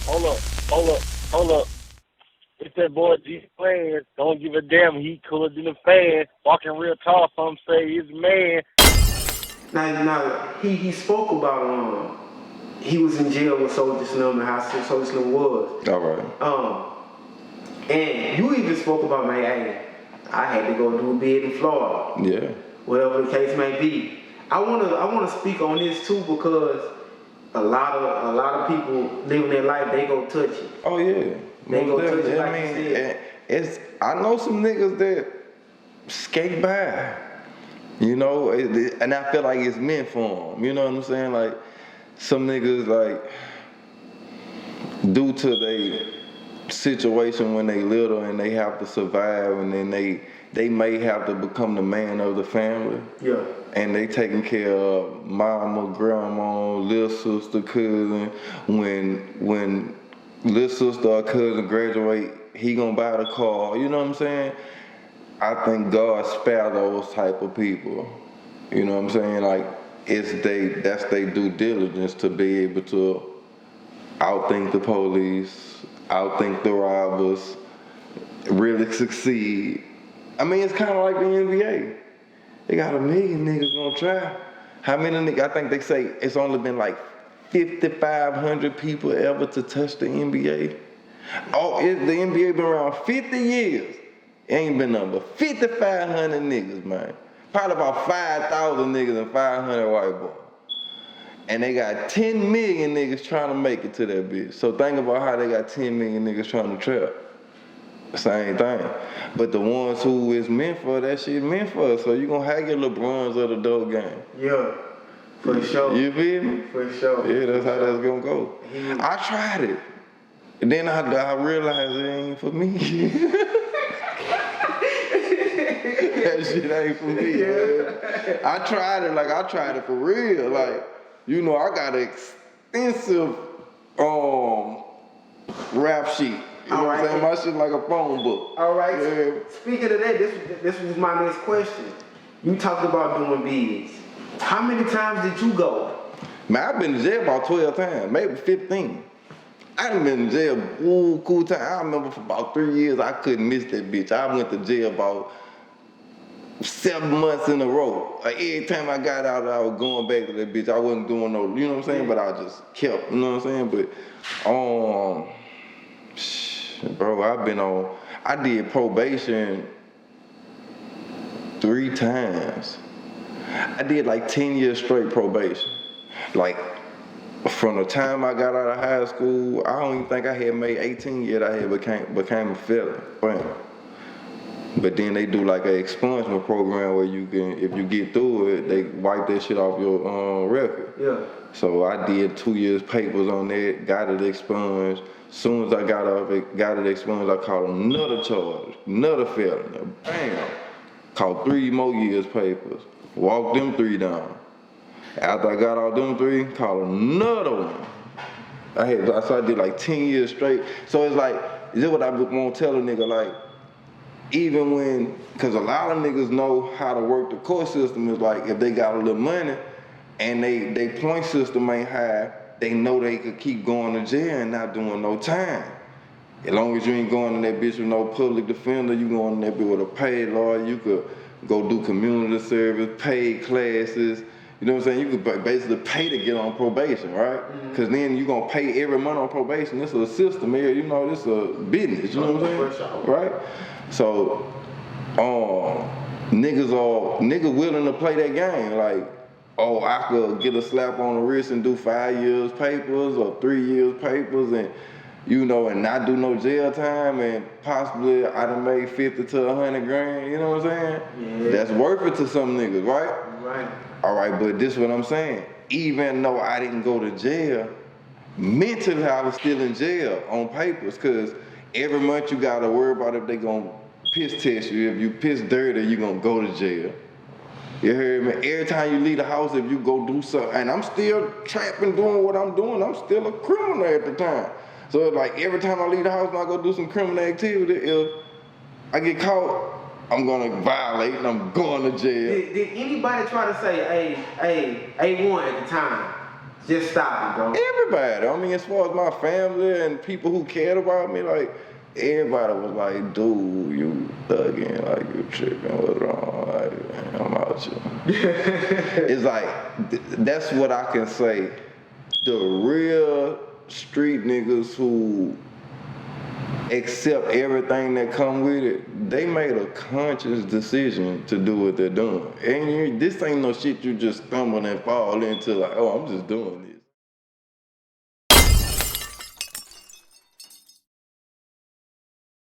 Hold up, hold up, hold up. It's that boy Changeofplanz. Don't give a damn. He cooler than a fan. Walking real tall. Some say he's a man. Now, he spoke about he was in jail with Soldier Slim and how Soldier Slim was. All right. And you even spoke about, man, hey, I had to go do a bid in Florida. Yeah. Whatever the case may be. I wanna speak on this too because a lot of people living their life, they go touch it. Oh yeah. They go touch it like I you said. I know some niggas that skate by, you know, and I feel like it's meant for them. You know what I'm saying? Like some niggas, like due to their situation when they little and they have to survive, and then they may have to become the man of the family. Yeah. And they taking care of mama, grandma, little sister, cousin. When little sister or cousin graduate, he gonna buy the car. You know what I'm saying? I think God spare those type of people. You know what I'm saying? Like that's their due diligence to be able to outthink the police, outthink the robbers, really succeed. I mean, it's kind of like the NBA. They got 1 million niggas gonna try. How many niggas? I think they say it's only been like 5,500 people ever to touch the NBA. Oh, the NBA been around 50 years. It ain't been nothing but 5,500 niggas, man. Probably about 5,000 niggas and 500 white boys. And they got 10 million niggas trying to make it to that bitch. So think about how they got 10 million niggas trying to trap. Same thing. But the ones who is meant for that shit meant for. So you gonna have your LeBrons of the dope game. Yeah. For sure. You feel me? For sure. Yeah, that's how that's gonna go. I tried it. And then I realized it ain't for me. That shit ain't for me. Yeah. I tried it for real. Like, you know, I got an extensive rap sheet. You know what I'm saying? My shit like a phone book. All right. Yeah. Speaking of that, this was my next question. You talked about doing bids. How many times did you go? Man, I've been in jail about 12 times, maybe 15. I done been in jail cool time. I remember for about 3 years I couldn't miss that bitch. I went to jail about 7 months in a row. Like every time I got out, I was going back to that bitch. I wasn't doing no, you know what I'm saying? But I just kept, you know what I'm saying? But bro, I did probation 3 times. I did like 10 years straight probation. Like, from the time I got out of high school, I don't even think I had made 18 yet. I had became a felon. Bam. But then they do like an expungement program where you can, if you get through it, they wipe that shit off your record. Yeah. So I did 2 years papers on that, got it expunged. Soon as I got it expunged, I caught another charge, another felony. Bam. Caught 3 more years papers. Walked them 3 down. After I got all them 3, caught another one. So I did like 10 years straight. So it's like, this is what I want to tell a nigga, like, even when, because a lot of niggas know how to work the court system, is like, if they got a little money and they point system ain't high, they know they could keep going to jail and not doing no time. As long as you ain't going in that bitch with no public defender, you going in that bitch with a paid lawyer, you could go do community service, paid classes. You know what I'm saying? You could basically pay to get on probation, right? Because then you're going to pay every month on probation. This is a system here, you know, this is a business, you know what I'm saying? Right? So, niggas willing to play that game. Like, oh, I could get a slap on the wrist and do 5 years papers or 3 years papers and, you know, and not do no jail time, and possibly I done made 50 to 100 grand, you know what I'm saying? Yeah. That's worth it to some niggas, right? Right. All right, but this is what I'm saying. Even though I didn't go to jail, mentally I was still in jail on papers, because every month you gotta worry about if they gonna piss test you. If you piss dirty, you gonna go to jail. You heard me? Every time you leave the house, if you go do something, and I'm still trapping, doing what I'm doing, I'm still a criminal at the time. So like every time I leave the house and I go do some criminal activity, if I get caught, I'm gonna violate and I'm going to jail. Did anybody try to say, hey, A1 at the time, Just stop it, bro. Everybody. I mean, as far as my family and people who cared about me, like, everybody was like, dude, you thugging, like, you tripping, what's wrong? Like, man, I'm out here. It's like, that's what I can say. The real street niggas who accept everything that come with it, they made a conscious decision to do what they're doing. And this ain't no shit you just stumble and fall into like, oh, I'm just doing it.